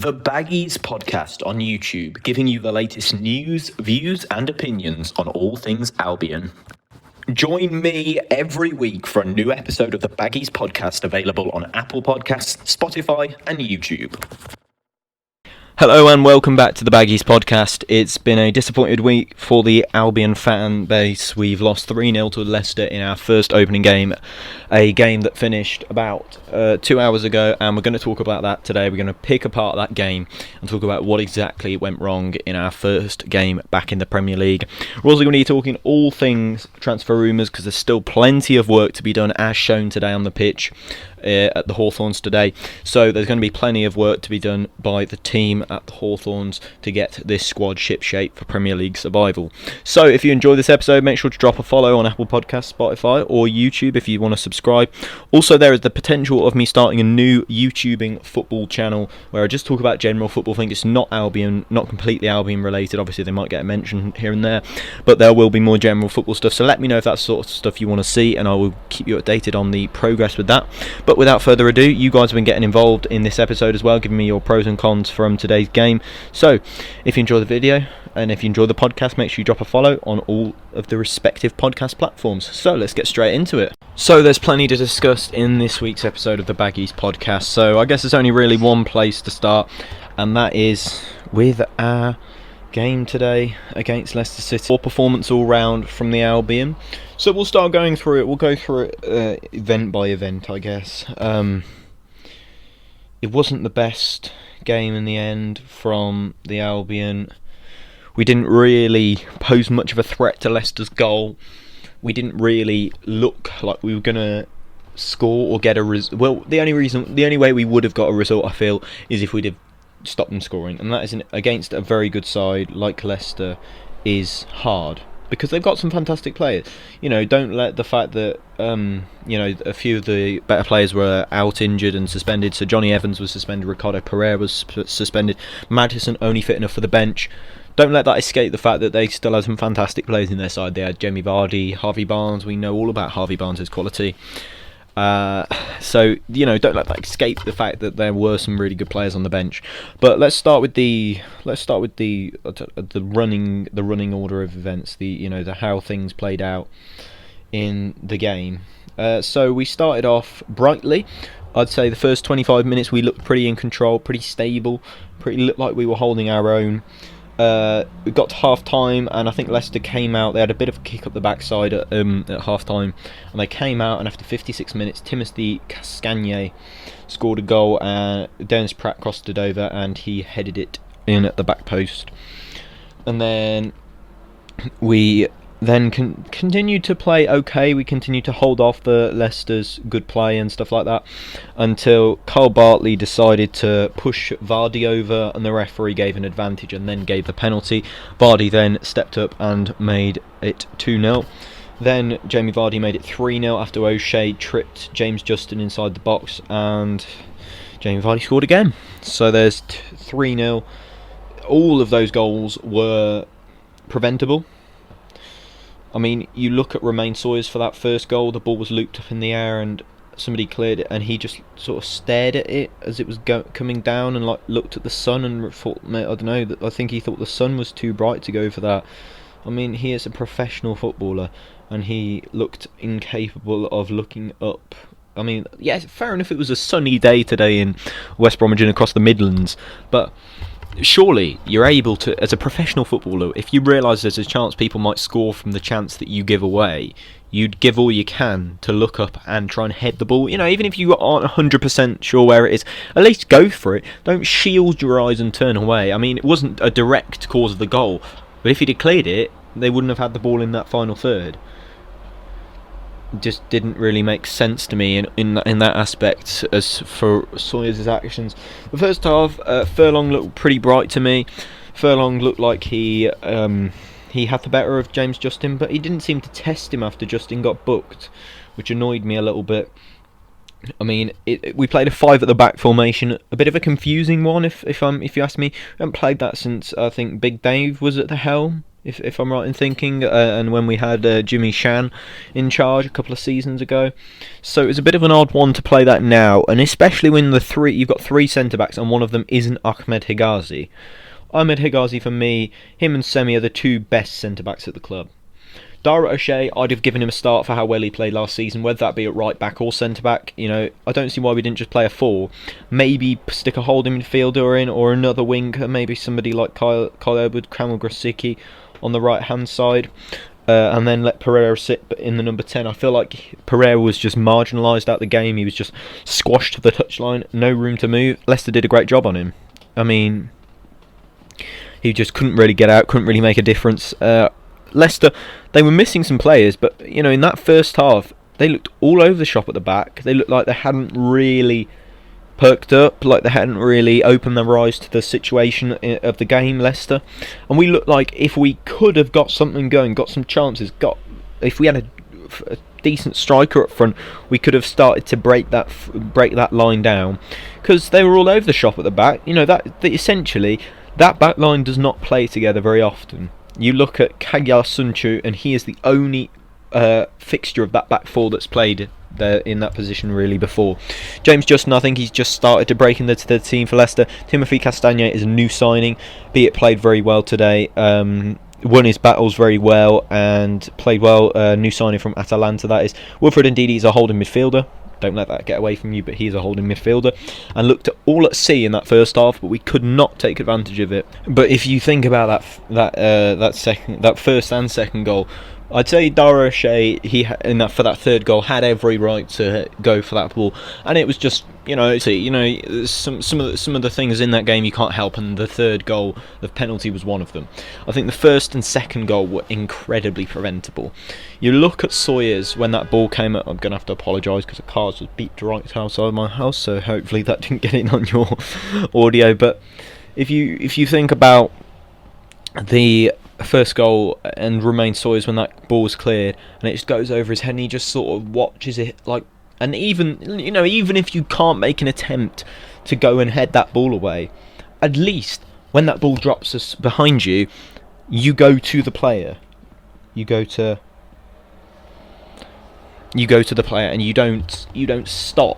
The Baggies Podcast on YouTube, giving you the latest news, views, and opinions on all things Albion. Join me every week for a new episode of the Baggies Podcast, available on Apple Podcasts, Spotify, and YouTube. Hello and welcome back to the Baggies Podcast. It's been a disappointed week for the Albion fan base. We've lost 3-0 to Leicester in our first opening game, a game that finished about 2 hours ago, and we're going to talk about that today. We're going to pick apart that game and talk about what exactly went wrong in our first game back in the Premier League. We're also going to be talking all things transfer rumours, because there's still plenty of work to be done as shown today on the pitch at the Hawthorns today. So there's going to be plenty of work to be done by the team at the Hawthorns to get this squad shipshape for Premier League survival. So if you enjoy this episode, make sure to drop a follow on Apple Podcasts, Spotify or YouTube if you want to subscribe. Also, there is the potential of me starting a new YouTubing football channel where I just talk about general football things. It's not Albion, not completely Albion related. Obviously they might get a mention here and there, but there will be more general football stuff. So let me know if that's the sort of stuff you want to see, and I will keep you updated on the progress with that. But without further ado, you guys have been getting involved in this episode as well, giving me your pros and cons from today's game. So if you enjoy the video and if you enjoy the podcast, make sure you drop a follow on all of the respective podcast platforms. So let's get straight into it. So there's plenty to discuss in this week's episode of the Baggies Podcast. So I guess there's only really one place to start, and that is with our game today against Leicester City. Poor performance all round from the Albion. So we'll start going through it. We'll go through it event by event, I guess. It wasn't the best game in the end from the Albion. We didn't really pose much of a threat to Leicester's goal. We didn't really look like we were going to score or get a result. Well, the only way we would have got a result, I feel, is if we'd have stopped them scoring, and that is against a very good side like Leicester is hard, because they've got some fantastic players. You know, don't let the fact that a few of the better players were out injured and suspended. So Johnny Evans was suspended, Ricardo Pereira was suspended, Maddison only fit enough for the bench. Don't let that escape the fact that they still have some fantastic players in their side. They had Jamie Vardy, Harvey Barnes. We know all about Harvey Barnes' quality. So don't let that escape the fact that there were some really good players on the bench. But let's start with the running order of events. The how things played out in the game. So we started off brightly. I'd say the first 25 minutes we looked pretty in control, pretty stable, looked like we were holding our own. We got to half time, and I think Leicester came out. They had a bit of a kick up the backside at half time, and they came out, and after 56 minutes Timothy Castagne scored a goal, and Dennis Pratt crossed it over and he headed it in at the back post. And then we continued to play okay. We continued to hold off the Leicester's good play and stuff like that, until Carl Bartley decided to push Vardy over, and the referee gave an advantage and then gave the penalty. Vardy then stepped up and made it 2-0. Then Jamie Vardy made it 3-0 after O'Shea tripped James Justin inside the box, and Jamie Vardy scored again. So there's 3-0. All of those goals were preventable. I mean, you look at Romain Sawyers for that first goal. The ball was looped up in the air and somebody cleared it, and he just sort of stared at it as it was coming down, and looked at the sun and thought, I think he thought the sun was too bright to go for that. I mean, he is a professional footballer, and he looked incapable of looking up. I mean, yes, fair enough, it was a sunny day today in West Bromwich and across the Midlands, but surely you're able to, as a professional footballer, if you realise there's a chance people might score from the chance that you give away, you'd give all you can to look up and try and head the ball. Even if you aren't 100% sure where it is, at least go for it. Don't shield your eyes and turn away. I mean, it wasn't a direct cause of the goal, but if he'd have cleared it, they wouldn't have had the ball in that final third. It just didn't really make sense to me in that aspect. As for Sawyers' actions, the first half, Furlong looked pretty bright to me. Furlong looked like he had the better of James Justin, but he didn't seem to test him after Justin got booked, which annoyed me a little bit. I mean, we played a 5 at the back formation, a bit of a confusing one if you ask me. We haven't played that since I think Big Dave was at the helm. if I'm right in thinking, and when we had Jimmy Shan in charge a couple of seasons ago. So it's a bit of an odd one to play that now, and especially when you've got three centre backs and one of them isn't Ahmed Higazi. Ahmed Higazi, for me, him and Semi are the two best centre backs at the club. Dara O'Shea, I'd have given him a start for how well he played last season, whether that be at right back or centre back. I don't see why we didn't just play a 4. Maybe stick a holding midfielder in, or another winger, maybe somebody like Kyle Edward, Kamil Grosicki on the right hand side, and then let Pereira sit in the number 10. I feel like Pereira was just marginalised out the game. He was just squashed to the touchline, no room to move. Leicester did a great job on him. I mean, he just couldn't really get out, couldn't really make a difference. Leicester, they were missing some players, but in that first half they looked all over the shop at the back. They looked like they hadn't really perked up, like they hadn't really opened their eyes to the situation of the game, Leicester. And we looked like if we could have got something going, got some chances, if we had a decent striker up front, we could have started to break that line down, because they were all over the shop at the back. Essentially that back line does not play together very often. You look at Kagya Sunchu, and he is the only fixture of that back 4 that's played there in that position really before. James Justin, I think he's just started to break into the team for Leicester. Timothy Castagne is a new signing, be it played very well today, won his battles very well and played well. New signing from Atalanta, that is. Wilfred Ndidi is a holding midfielder. Don't let that get away from you, but he's a holding midfielder, and looked all at sea in that first half, but we could not take advantage of it. But if you think about that first and second goal, I'd say Dara O'Shea, for that third goal, had every right to go for that ball, and it was just some of the things in that game you can't help, and the third goal, the penalty, was one of them. I think the first and second goal were incredibly preventable. You look at Sawyers when that ball came up. I'm going to have to apologise because a car was beeped right outside my house, so hopefully that didn't get in on your audio. But if you think about the first goal and Romain Sawyers, when that ball was cleared and it just goes over his head, and he just sort of watches it, and even if you can't make an attempt to go and head that ball away, at least when that ball drops behind you, you go to the player, you go to the player, and you don't stop.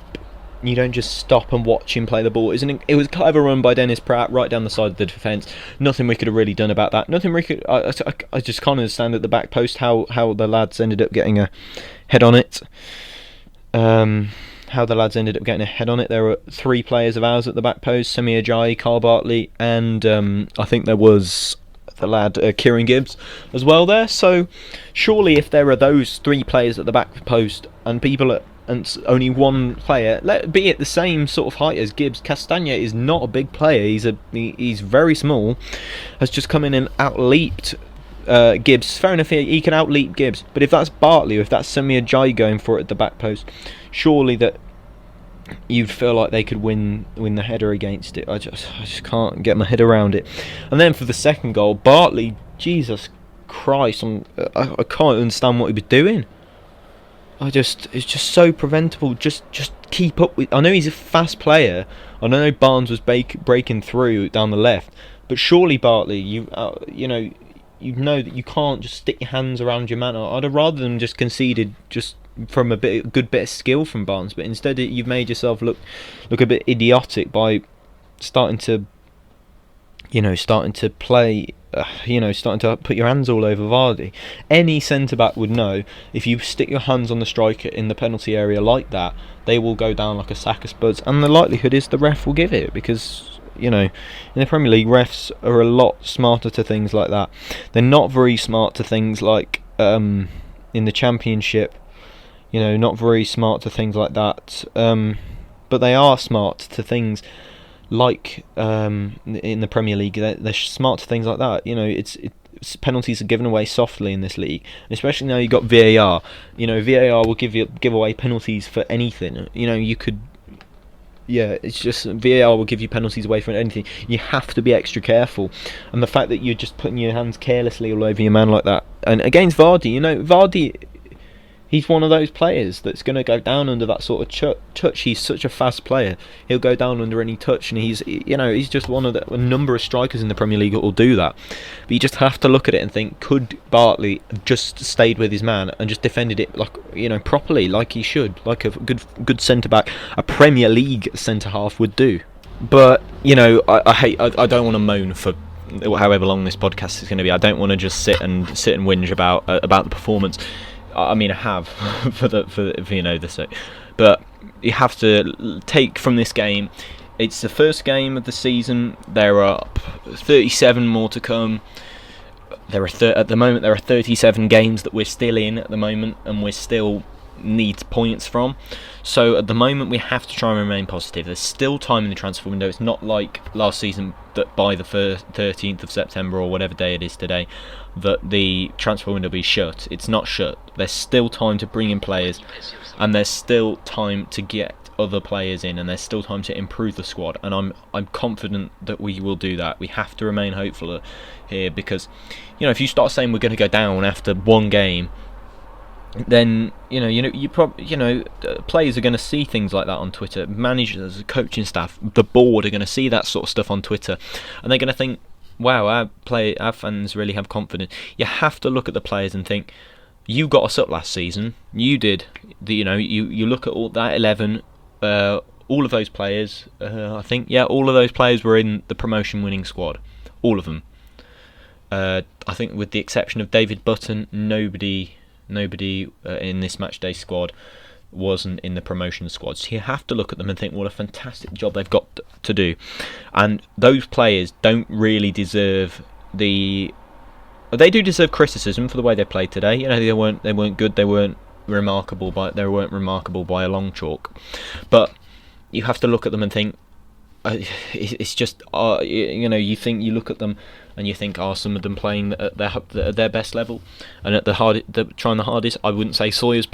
You don't just stop and watch him play the ball. It was a clever run by Dennis Pratt right down the side of the defence. Nothing we could have really done about that. I just can't understand at the back post how the lads ended up getting a head on it. There were 3 players of ours at the back post: Semi Ajayi, Carl Bartley, and I think there was the lad Kieran Gibbs as well there. So surely if there are those 3 players at the back post and only one player, be it the same sort of height as Gibbs. Castagne is not a big player. He's very small. Has just come in and outleaped Gibbs. Fair enough, he can outleap Gibbs. But if that's Bartley, or if that's Semi Ajayi going for it at the back post, surely that you'd feel like they could win the header against it. I just can't get my head around it. And then for the second goal, Bartley, Jesus Christ, I can't understand what he was doing. It's just so preventable. Just keep up with. I know he's a fast player. I know Barnes was breaking through down the left, but surely Bartley, you know that you can't just stick your hands around your man. I'd have rather than just conceded just from a good bit of skill from Barnes, but instead you've made yourself look a bit idiotic by starting to play. Starting to put your hands all over Vardy. Any centre-back would know if you stick your hands on the striker in the penalty area like that, they will go down like a sack of spuds, and the likelihood is the ref will give it, because in the Premier League, refs are a lot smarter to things like that. They're not very smart to things like in the Championship, not very smart to things like that, but they are smart to things like in the Premier League. They're smart to things like that. It's penalties are given away softly in this league, and especially now you've got VAR. VAR will give away penalties for anything. It's just VAR will give you penalties away for anything. You have to be extra careful, and the fact that you're just putting your hands carelessly all over your man like that, and against Vardy, Vardy, He's one of those players that's going to go down under that sort of touch. He's such a fast player. He'll go down under any touch, and he's just one of a number of strikers in the Premier League that will do that. But you just have to look at it and think, could Bartley just stayed with his man and just defended it properly, like he should, like a good centre back, a Premier League centre half would do. But I don't want to moan for however long this podcast is going to be. I don't want to just sit and whinge about the performance. I mean, I have for the sake, but you have to take from this game. It's the first game of the season. There are 37 more to come. At the moment there are 37 games that we're still in at the moment, and we still need points from. So at the moment we have to try and remain positive. There's still time in the transfer window. It's not like last season that by the 13th of September or whatever day it is today that the transfer window will be shut. It's not shut. There's still time to bring in players, and there's still time to get other players in, and there's still time to improve the squad, and I'm confident that we will do that. We have to remain hopeful here, because if you start saying we're going to go down after one game, then players are going to see things like that on Twitter. Managers, coaching staff, the board are going to see that sort of stuff on Twitter, and they're going to think, wow, our fans really have confidence. You have to look at the players and think, you got us up last season. You did. You look at all that 11. All of those players, I think, all of those players were in the promotion-winning squad. All of them. I think, with the exception of David Button, nobody in this matchday squad wasn't in the promotion squad. So you have to look at them and think, what a fantastic job they've got to do. And those players don't really deserve they do deserve criticism for the way they played today. They weren't good. They weren't remarkable by a long chalk. But you have to look at them and think, it's just you look at them and you think, are some of them playing at their best level and at trying the hardest? I wouldn't say Sawyer's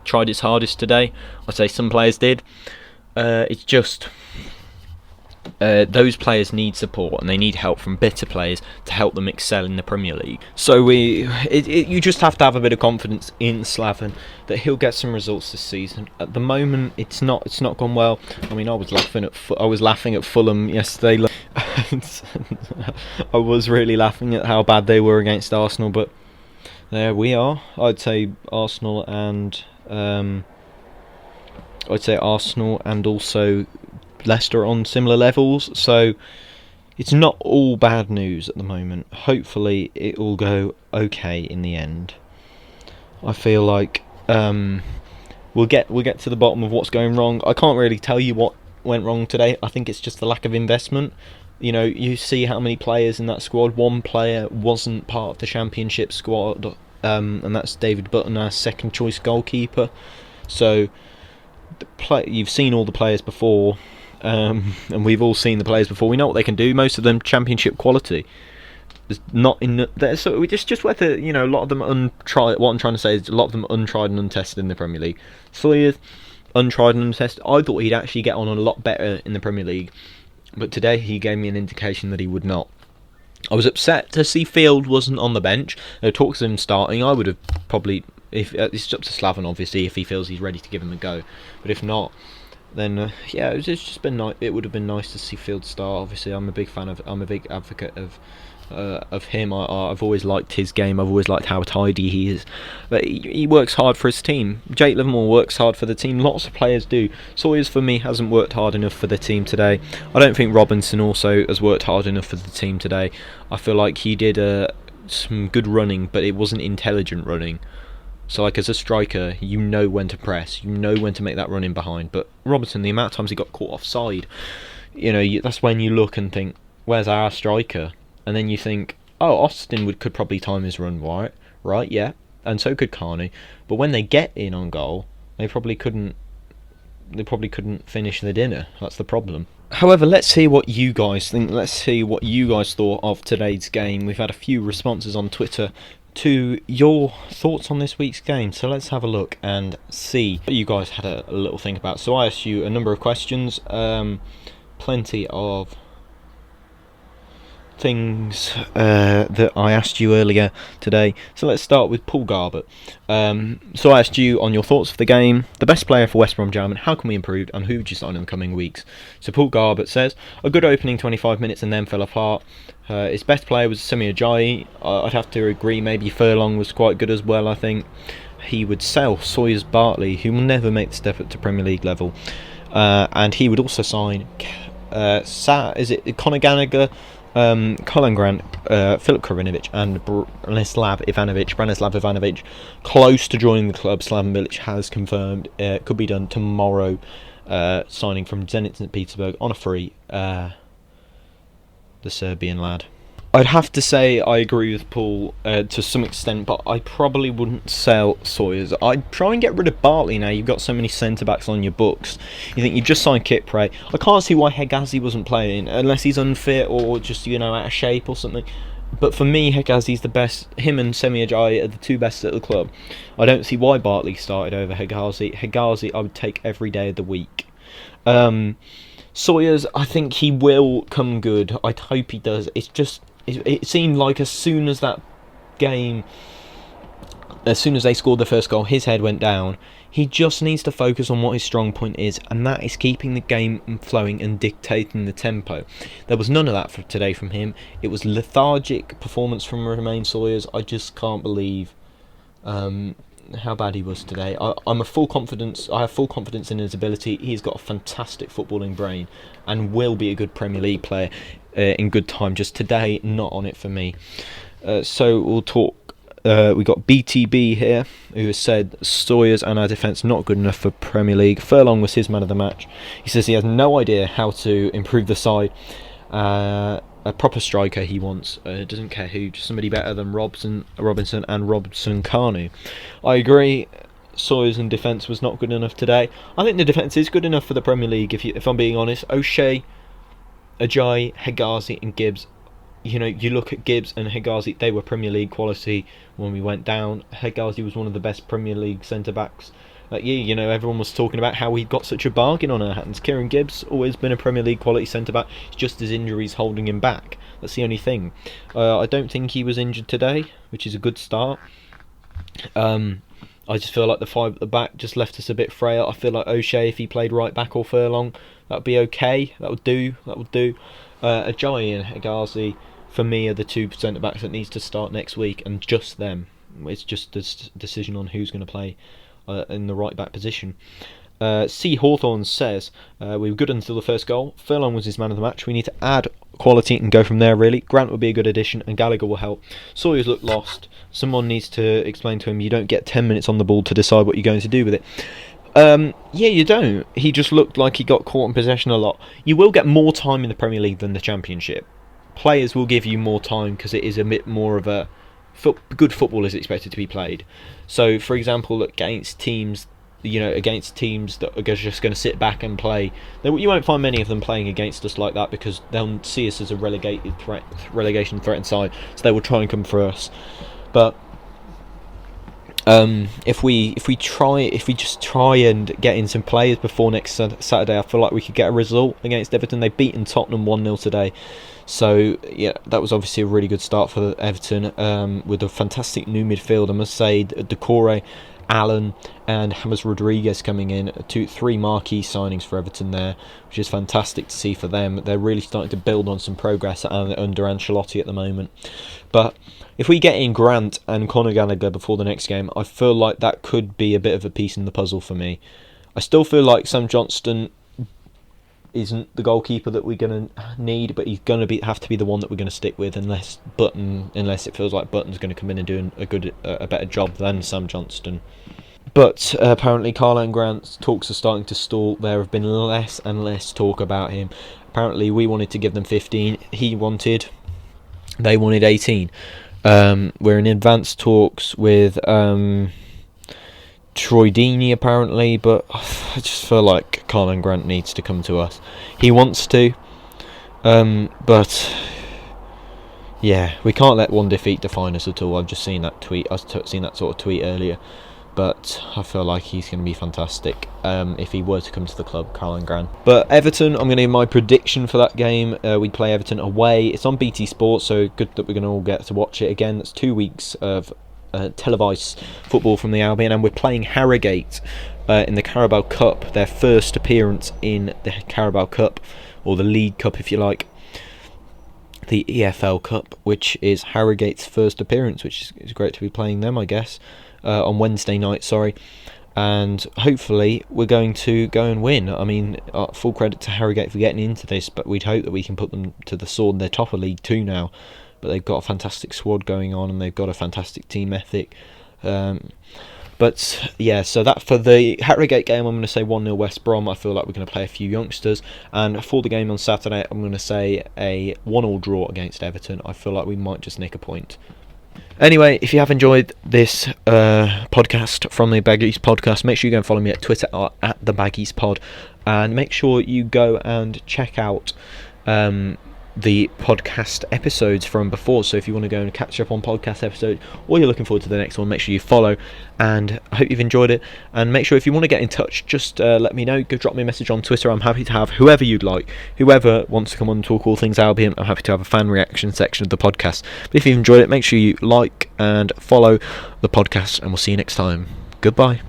tried his hardest today. I'd say some players did. It's just those players need support, and they need help from better players to help them excel in the Premier League. So you just have to have a bit of confidence in Slaven that he'll get some results this season. At the moment, it's not gone well. I mean, I was laughing at Fulham yesterday. I was really laughing at how bad they were against Arsenal, but there we are. I'd say Arsenal and also Leicester on similar levels, so it's not all bad news at the moment. Hopefully it will go okay in the end. I feel like we'll get to the bottom of what's going wrong. I can't really tell you what went wrong today. I think it's just the lack of investment. You see how many players in that squad. One player wasn't part of the Championship squad, and that's David Button, our second choice goalkeeper. So you've seen all the players before. And we've all seen the players before. We know what they can do. Most of them Championship quality. There's not in there. So it's just whether a lot of them untried. What I'm trying to say is a lot of them untried and untested in the Premier League. Sawyer, untried and untested. I thought he'd actually get on a lot better in the Premier League, but today he gave me an indication that he would not. I was upset to see Field wasn't on the bench. There were talks of him starting. I would have probably, if it's up to Slaven obviously if he feels he's ready to give him a go, but if not, then it's just been nice. It would have been nice to see Field start. Obviously, I'm a big advocate of him. I've always liked his game. I've always liked how tidy he is. But he works hard for his team. Jake Livermore works hard for the team. Lots of players do. Sawyers, for me, hasn't worked hard enough for the team today. I don't think Robinson also has worked hard enough for the team today. I feel like he did some good running, but it wasn't intelligent running. So, as a striker, you know when to press, you know when to make that run in behind. But Robertson, the amount of times he got caught offside, that's when you look and think, where's our striker? And then you think, oh, Austin could probably time his run right, yeah, and so could Carney. But when they get in on goal, they probably couldn't finish the dinner. That's the problem. However, let's hear what you guys think. Let's hear what you guys thought of today's game. We've had a few responses on Twitter to your thoughts on this week's game, so let's have a look and see what you guys had a little think about. So I asked you a number of questions, plenty of things that I asked you earlier today. So let's start with Paul Garbett. So I asked you on your thoughts of the game, the best player for West Brom German, how can we improve, and who would you sign in the coming weeks? So Paul Garbett says, a good opening 25 minutes and then fell apart. His best player was Semi Ajayi. I'd have to agree, maybe Furlong was quite good as well, I think. He would sell Sawyers Bartley, who will never make the step up to Premier League level. And he would also sign Conor Gallagher, Colin Grant, Filip Krovinovic and Branislav Ivanovic, close to joining the club. Slaven Bilic has confirmed it could be done tomorrow, signing from Zenit St. Petersburg on a free, the Serbian lad. I'd have to say I agree with Paul to some extent, but I probably wouldn't sell Sawyers. I'd try and get rid of Bartley now. You've got so many centre-backs on your books. You think you've just signed Kipre. I can't see why Hegazi wasn't playing, unless he's unfit or just, out of shape or something. But for me, Hegazi's the best. Him and Semi Ajayi are the two best at the club. I don't see why Bartley started over Hegazi. Hegazi I would take every day of the week. Sawyers, I think he will come good. I hope he does. It seemed like as soon as they scored the first goal, his head went down. He just needs to focus on what his strong point is, and that is keeping the game flowing and dictating the tempo. There was none of that for today from him. It was lethargic performance from Romain Sawyers. I just can't believe how bad he was today. I have full confidence in his ability. He's got a fantastic footballing brain and will be a good Premier League player in good time. Just today, not on it for me. So we'll talk. We got BTB here, who has said Sawyers and our defence not good enough for Premier League. Furlong was his man of the match. He says he has no idea how to improve the side. A proper striker he wants. Doesn't care who, just somebody better than Robinson and Robson Kanu. I agree. Sawyers in defence was not good enough today. I think the defence is good enough for the Premier League. If I'm being honest, O'Shea, Ajayi, Hegazi, and Gibbs. You look at Gibbs and Hegazi, they were Premier League quality when we went down. Hegazi was one of the best Premier League centre-backs that year. Everyone was talking about how he got such a bargain on our hands. Kieran Gibbs, always been a Premier League quality centre-back. It's just his injuries holding him back. That's the only thing. I don't think he was injured today, which is a good start. I just feel like the five at the back just left us a bit frail. I feel like O'Shea, if he played right back or Furlong, that would be okay. That would do. Ajayi and Hegazi, for me, are the two centre-backs that needs to start next week, and just them. It's just a decision on who's going to play in the right-back position. Hawthorns says, we were good until the first goal. Furlong was his man of the match. We need to add quality and go from there, really. Grant would be a good addition, and Gallagher will help. Sawyers looked lost. Someone needs to explain to him you don't get 10 minutes on the ball to decide what you're going to do with it. Yeah, you don't. He just looked like he got caught in possession a lot. You will get more time in the Premier League than the Championship. Players will give you more time because it is a bit more of a good football is expected to be played. So, for example, against teams that are just going to sit back and play, you won't find many of them playing against us like that because they'll see us as a relegation threatened side, so they will try and come for us. But if we just try and get in some players before next Saturday, I feel like we could get a result against Everton. They've beaten Tottenham 1-0 today. So, yeah, that was obviously a really good start for Everton, with a fantastic new midfield. I must say, Decore, Allen and James Rodriguez coming in, 3 marquee signings for Everton there, which is fantastic to see for them. They're really starting to build on some progress under Ancelotti at the moment. But if we get in Grant and Conor Gallagher before the next game, I feel like that could be a bit of a piece in the puzzle for me. I still feel like Sam Johnston isn't the goalkeeper that we're going to need, but he's going to have to be the one that we're going to stick with unless it feels like Button's going to come in and do a better job than Sam Johnston. But apparently Carlo and Grant's talks are starting to stall. There have been less and less talk about him. Apparently we wanted to give them 15, they wanted 18. We're in advanced talks with Troy Deeney apparently, but I just feel like Carlo Grant needs to come to us. He wants to, but yeah, we can't let one defeat define us at all. I've just seen that tweet. I've seen that sort of tweet earlier, but I feel like he's going to be fantastic if he were to come to the club, Caroline Gran. But Everton, I'm going to give my prediction for that game. We play Everton away. It's on BT Sport, so good that we're going to all get to watch it again. That's 2 weeks of televised football from the Albion, and we're playing Harrogate in the Carabao Cup, their first appearance in the Carabao Cup, or the League Cup if you like, the EFL Cup, which is Harrogate's first appearance, which is great to be playing them, I guess, on Wednesday night, and hopefully we're going to go and win. I mean, full credit to Harrogate for getting into this, but we'd hope that we can put them to the sword. They're top of League 2 now, but they've got a fantastic squad going on, and they've got a fantastic team ethic. But yeah, so that for the Harrogate game, I'm going to say 1-0 West Brom. I feel like we're going to play a few youngsters. And for the game on Saturday, I'm going to say a 1-1 draw against Everton. I feel like we might just nick a point. Anyway, if you have enjoyed this podcast from the Baggies Podcast, make sure you go and follow me at Twitter at the Baggies Pod, and make sure you go and check out the podcast episodes from before. So if you want to go and catch up on podcast episodes, or you're looking forward to the next one, make sure you follow. And I hope you've enjoyed it, and make sure if you want to get in touch, just let me know. Go drop me a message on Twitter. I'm happy to have whoever you'd like, whoever wants to come on and talk all things Albion. I'm happy to have a fan reaction section of the podcast. But if you've enjoyed it, make sure you like and follow the podcast, and we'll see you next time. Goodbye.